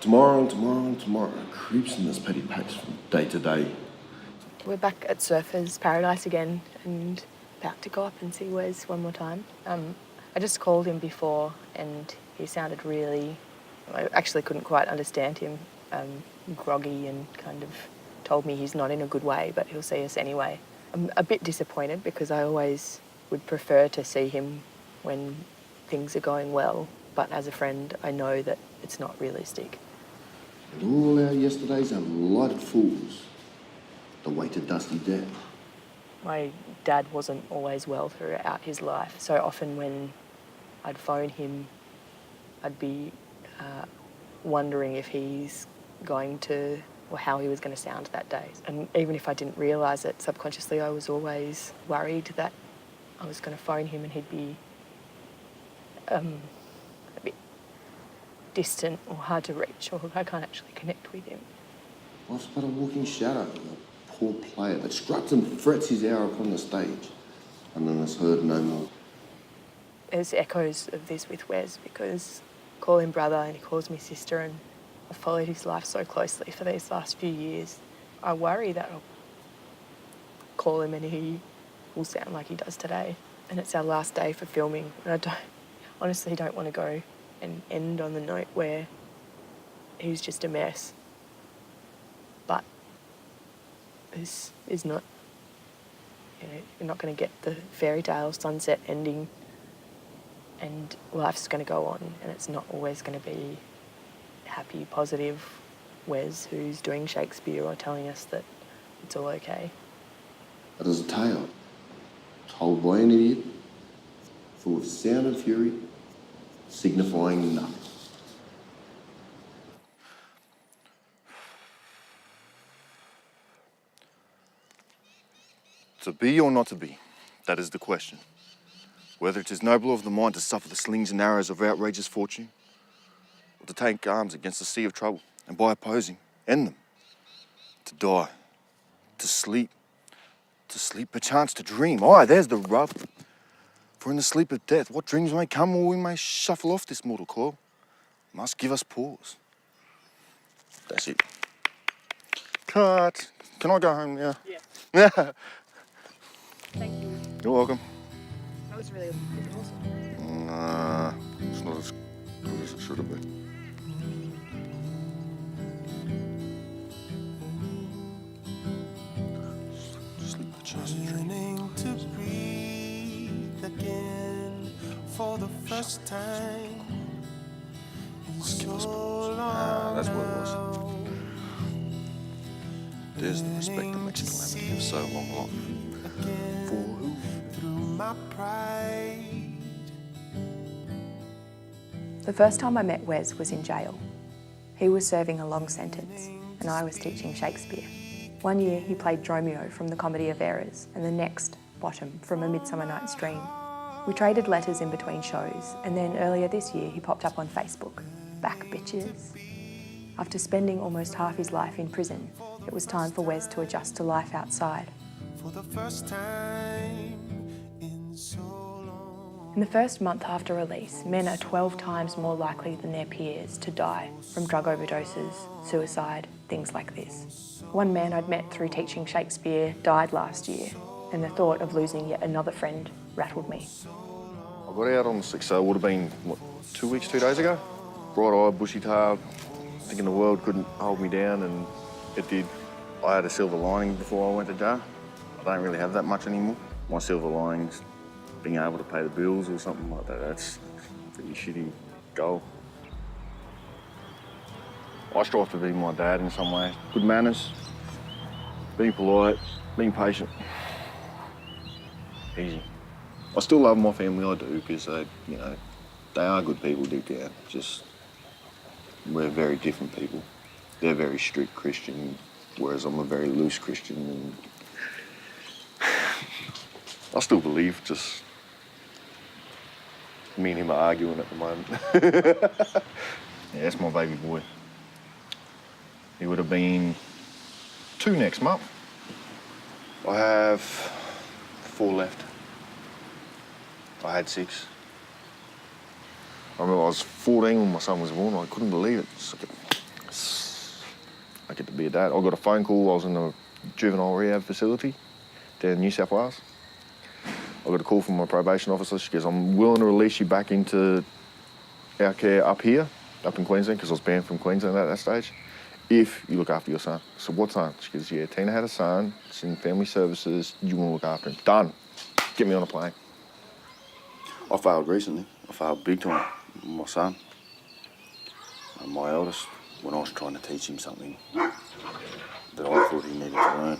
Tomorrow and tomorrow and tomorrow creeps in this petty pace from day to day. We're back at Surfers Paradise again and about to go up and see Wes one more time. I just called him before and he sounded really... I actually couldn't quite understand him, groggy, and kind of told me he's not in a good way, but he'll see us anyway. I'm a bit disappointed because I always would prefer to see him when things are going well, but as a friend, I know that it's not realistic. And all our yesterdays are lighted fools. The way to dusty death. My dad wasn't always well throughout his life, so often when I'd phone him, I'd be wondering if he's going to, or how he was going to sound that day. And even if I didn't realise it, subconsciously I was always worried that I was going to phone him and he'd be a bit distant or hard to reach, or I can't actually connect with him. Life's but a walking shadow, a poor player that struts and frets his hour upon the stage, and then is heard no more. There's echoes of this with Wes because I call him brother and he calls me sister, and I've followed his life so closely for these last few years. I worry that I'll call him and he will sound like he does today. And it's our last day for filming, and I honestly don't want to go and end on the note where he's just a mess. But this is not, you're not going to get the fairy tale sunset ending, and life's going to go on, and it's not always going to be happy, positive Wes who's doing Shakespeare or telling us that it's all okay. It is a tale told by an idiot, full of sound and fury, signifying nothing. To be or not to be, that is the question. Whether it is noble of the mind to suffer the slings and arrows of outrageous fortune, or to take arms against the sea of trouble, and by opposing, end them. To die, to sleep perchance to dream. Aye, there's the rub. For in the sleep of death, what dreams may come, or we may shuffle off this mortal coil, must give us pause. That's it. Cut. Can I go home now? Yeah. Yeah. Thank you. You're welcome. That was really awesome. Nah, it's not as good as it should have been. Sleep the chance to dream. Beginning to breathe again for the first time in so long. That's what it was. There's the respect that makes calamity of so long life. For who? Through my pride. The first time I met Wes was in jail. He was serving a long sentence and I was teaching Shakespeare. One year he played Dromio from The Comedy of Errors and the next, Bottom from A Midsummer Night's Dream. We traded letters in between shows, and then earlier this year he popped up on Facebook. Back bitches. After spending almost half his life in prison, it was time for Wes to adjust to life outside. For the first time in so long. In the first month after release, men are 12 times more likely than their peers to die from drug overdoses, suicide, things like this. One man I'd met through teaching Shakespeare died last year, and the thought of losing yet another friend rattled me. I got out on the 6th, so it would have been, 2 days ago? Bright-eyed, bushy-tailed, thinking the world couldn't hold me down, and it did. I had a silver lining before I went to jail. I don't really have that much anymore. My silver lining's being able to pay the bills or something like that. That's a pretty shitty goal. I strive to be my dad in some way. Good manners, being polite, being patient. Easy. I still love my family, I do, because they are good people deep down. Just, we're very different people. They're very strict Christian, whereas I'm a very loose Christian. And I still believe, just me and him are arguing at the moment. Yeah, that's my baby boy. He would have been 2 next month. I have 4 left. I had 6. I remember I was 14 when my son was born. I couldn't believe it. It's like I get to be a dad. I got a phone call. I was in a juvenile rehab facility down in New South Wales. I got a call from my probation officer. She goes, I'm willing to release you back into our care up here, up in Queensland, because I was banned from Queensland at that stage, if you look after your son. So what son? She goes, yeah, Tina had a son. It's in family services. You want to look after him. Done. Get me on a plane. I failed recently. I failed big time. My son, my eldest, when I was trying to teach him something that I thought he needed to learn,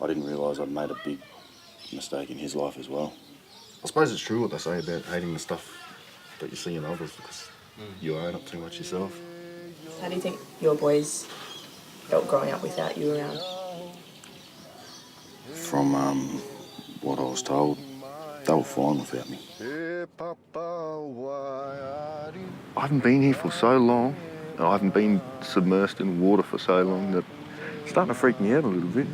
I didn't realise I'd made a big mistake in his life as well. I suppose it's true what they say about hating the stuff that you see in others, because you own it too much yourself. How do you think your boys felt growing up without you around? From what I was told, they were fine without me. I haven't been here for so long, and I haven't been submersed in water for so long that it's starting to freak me out a little bit.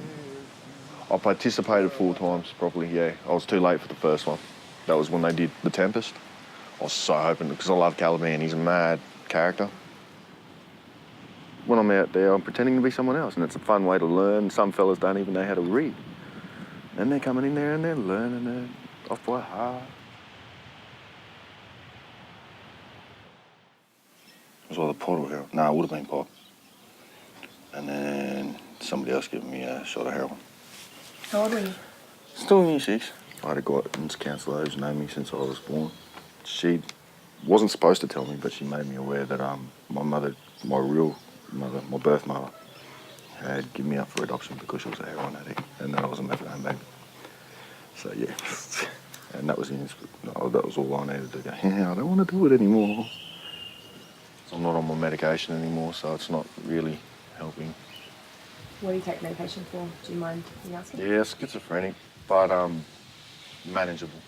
I participated 4 times properly, yeah. I was too late for the first one. That was when they did The Tempest. I was so hoping, because I love Caliban, he's a mad character. When I'm out there, I'm pretending to be someone else, and it's a fun way to learn. Some fellas don't even know how to read. And they're coming in there and they're learning it off by heart. It was either pot or heroin. No, it would have been pot. And then somebody else gave me a shot of heroin. How old were you? Still in year 6. I had a guidance counsellor who's known me since I was born. She wasn't supposed to tell me, but she made me aware that my mother, my real mother, my birth mother, had given me up for adoption because she was a heroin addict, and that I was a methadone baby. So yeah, and that was that was all I needed to go. Yeah, I don't want to do it anymore. I'm not on my medication anymore, so it's not really helping. What do you take medication for? Do you mind me asking? Yeah, schizophrenic, but manageable.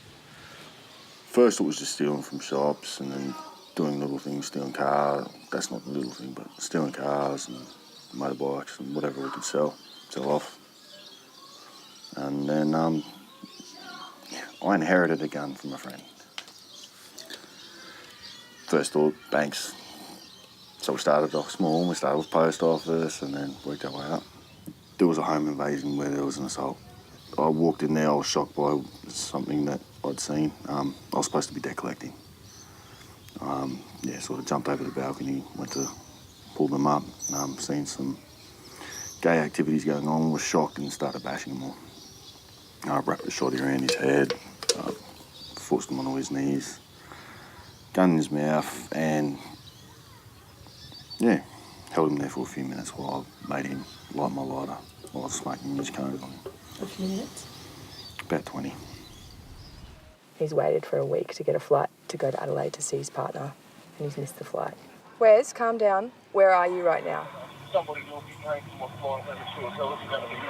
First it was just stealing from shops and then doing little things, stealing cars. That's not the little thing, but stealing cars and motorbikes and whatever we could sell off. And then I inherited a gun from a friend. First thought, banks. So we started off small, we started with post office and then worked our way up. There was a home invasion where there was an assault. I walked in there, I was shocked by something that I'd seen. I was supposed to be debt collecting. Sort of jumped over the balcony, went to pull them up, seen some gay activities going on, was shocked and started bashing them all. I wrapped a shotty around his head, forced him onto his knees, gun in his mouth, and held him there for a few minutes while I made him light my lighter while I was smoking his cones on him. A few minutes? About 20. He's waited for a week to get a flight to go to Adelaide to see his partner, and he's missed the flight. Wes, calm down. Where are you right now? Somebody will be paying for my flight and it's going to be me.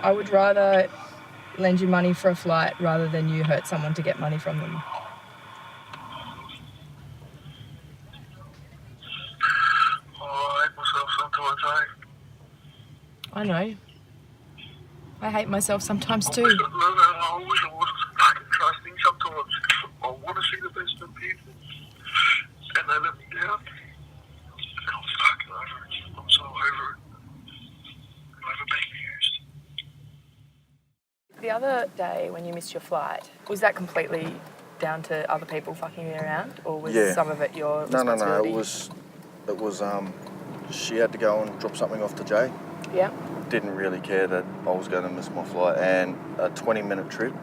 I would rather lend you money for a flight rather than you hurt someone to get money from them. I hate myself sometimes, eh? I know. I hate myself sometimes too. I wish I wasn't fucking trusting. Sometimes I want to see the best in people and they let me down. And I'm fucking over it. I'm so over it. Over being used. The other day when you missed your flight, was that completely down to other people fucking you around, or was some of it your responsibility? No. It was she had to go and drop something off to Jay. Yeah. Didn't really care that I was going to miss my flight, and a 20-minute trip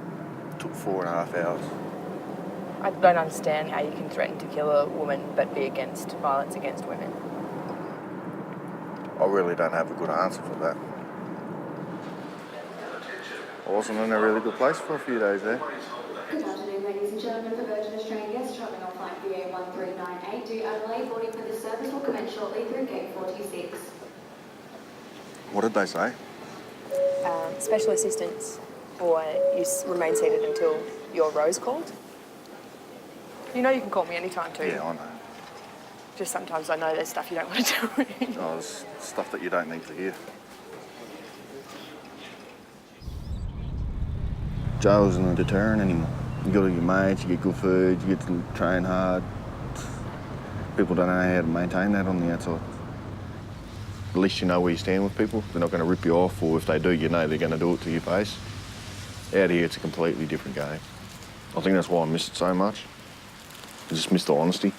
took 4.5 hours. I don't understand how you can threaten to kill a woman but be against violence against women. I really don't have a good answer for that. I wasn't in a really good place for a few days there. Good afternoon, ladies and gentlemen. For Virgin Australian guests travelling on flight VA 1398 to Adelaide, boarding for this service will commence shortly through gate 46. What did they say? Special assistance, or you remain seated until your row's called. You know you can call me anytime too. Yeah, I know. Just sometimes I know there's stuff you don't want to tell me. Oh, there's stuff that you don't need to hear. Jail isn't a deterrent anymore. You go to your mates, you get good food, you get to train hard. People don't know how to maintain that on the outside. At least you know where you stand with people. They're not going to rip you off, or if they do, you know they're going to do it to your face. Out here, it's a completely different game. I think that's why I miss it so much. I just miss the honesty.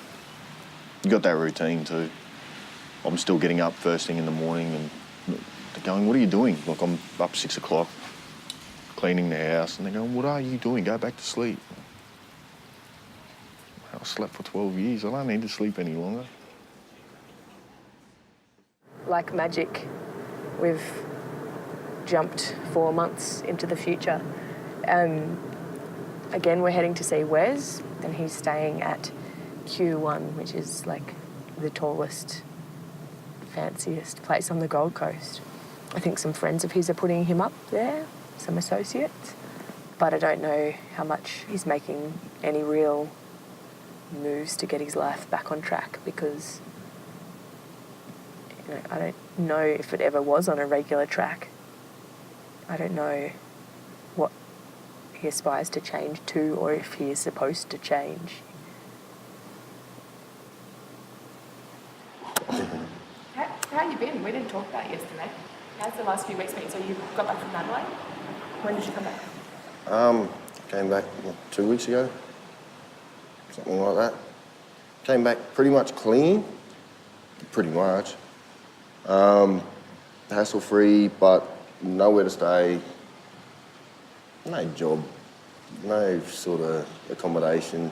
You got that routine too. I'm still getting up first thing in the morning and they're going, what are you doing? Like, I'm up 6 o'clock, cleaning the house, and they're going, what are you doing? Go back to sleep. I slept for 12 years. I don't need to sleep any longer. Like magic, we've jumped 4 months into the future. Again, we're heading to see Wes, and he's staying at Q1, which is like the tallest, fanciest place on the Gold Coast. I think some friends of his are putting him up there, some associates, but I don't know how much he's making any real moves to get his life back on track, because I don't know if it ever was on a regular track. I don't know what he aspires to change to, or if he is supposed to change. How you been? We didn't talk about it yesterday. How's the last few weeks been? So you got back from Adelaide? When did you come back? Came back 2 weeks ago. Something like that. Came back pretty much clean. Pretty much. Hassle-free, but nowhere to stay. No job. No sort of accommodation.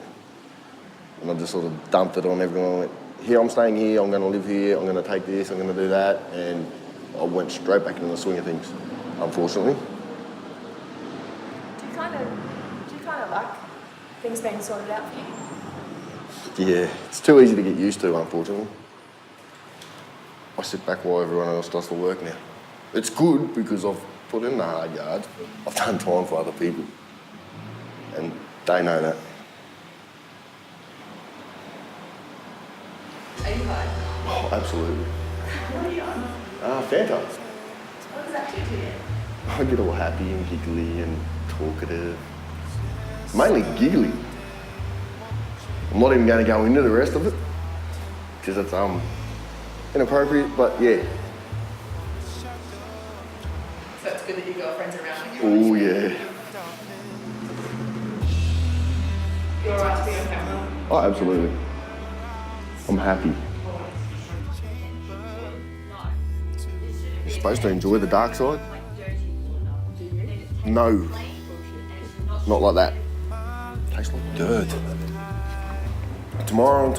And I just sort of dumped it on everyone. I went, here, I'm staying here, I'm going to live here, I'm going to take this, I'm going to do that. And I went straight back into the swing of things, unfortunately. Do you kind of like things being sorted out for you? Yeah, it's too easy to get used to, unfortunately. I sit back while everyone else does the work now. It's good because I've put in the hard yards. I've done time for other people. And they know that. Are you high? Oh, absolutely. What are you on? Fanta. What does that do to you? I get all happy and giggly and talkative. Mainly giggly. I'm not even going to go into the rest of it, because it's inappropriate, but yeah. So it's good that your girlfriend's around when Oh yeah. You're alright to be on camera? Oh, absolutely. I'm happy. You're supposed to enjoy the dark side? No. Not like that. Tastes like dirt. Tomorrow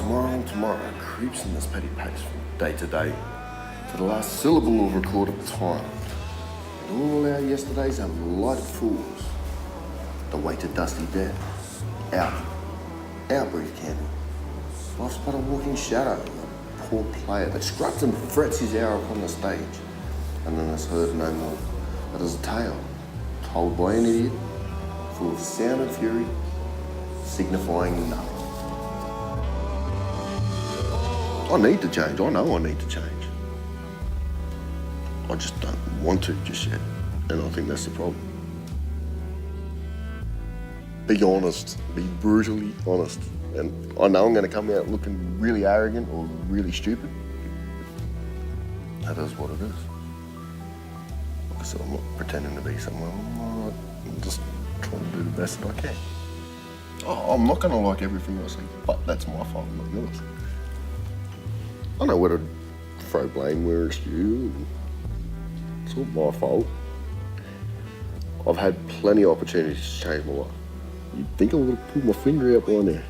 creeps in this petty pace from day to day to the last syllable of recorded time. And all our yesterdays are lighted fools. The weighted dusty dead. Our brief candle. Life's but a walking shadow, a poor player that struts and frets his hour upon the stage, and then is heard no more. It is a tale told by an idiot, full of sound and fury, signifying nothing. I need to change. I know I need to change. I just don't want to just yet, and I think that's the problem. Be honest. Be brutally honest. And I know I'm going to come out looking really arrogant or really stupid. That is what it is. Like I said, I'm not pretending to be someone. I'm just trying to do the best that I can. Oh, I'm not going to like everything I see, but that's my fault, not yours. I know where to throw blame where it's due. It's all my fault. I've had plenty of opportunities to change my life. You'd think I would have pulled my finger out by now.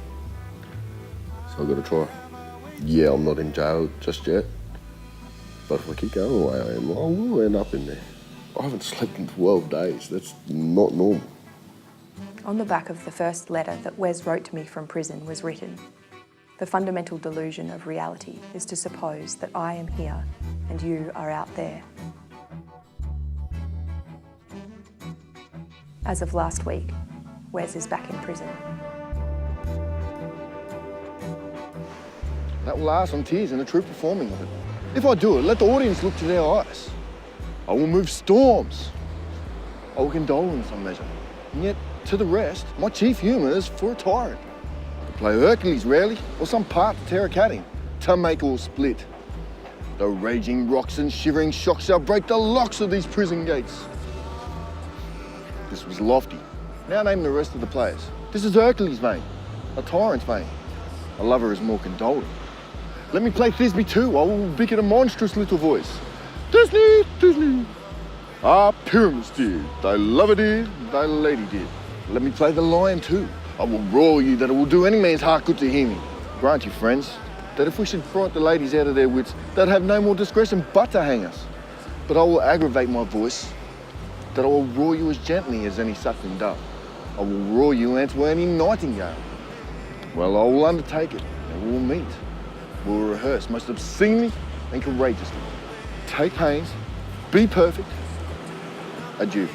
So I've got to try. Yeah, I'm not in jail just yet. But if I keep going the way I am, I will end up in there. I haven't slept in 12 days. That's not normal. On the back of the first letter that Wes wrote to me from prison was written, "The fundamental delusion of reality is to suppose that I am here and you are out there." As of last week, Wes is back in prison. That will ask on tears and a true performing of it. If I do it, let the audience look to their eyes. I will move storms. I will condole in some measure. And yet, to the rest, my chief humour is for a tyrant. I could play Hercules rarely, or some part to tear a cat in. to make all split. The raging rocks and shivering shocks shall break the locks of these prison gates. This was Lofty. Now name the rest of the players. This is Hercules' vein, a tyrant's vein. A lover is more condolent. Let me play Thisbe too. I will speak in a monstrous little voice. Disney, Disney. Ah, Pyramus did, thy lover did, thy lady did. Let me play the lion too. I will roar you that it will do any man's heart good to hear me. Grant you, friends, that if we should fright the ladies out of their wits, they'd have no more discretion but to hang us. But I will aggravate my voice, that I will roar you as gently as any suckling dove. I will roar you into any nightingale. Well, I will undertake it, and we will meet. We will rehearse most obscenely and courageously. Take pains, be perfect. Adieu.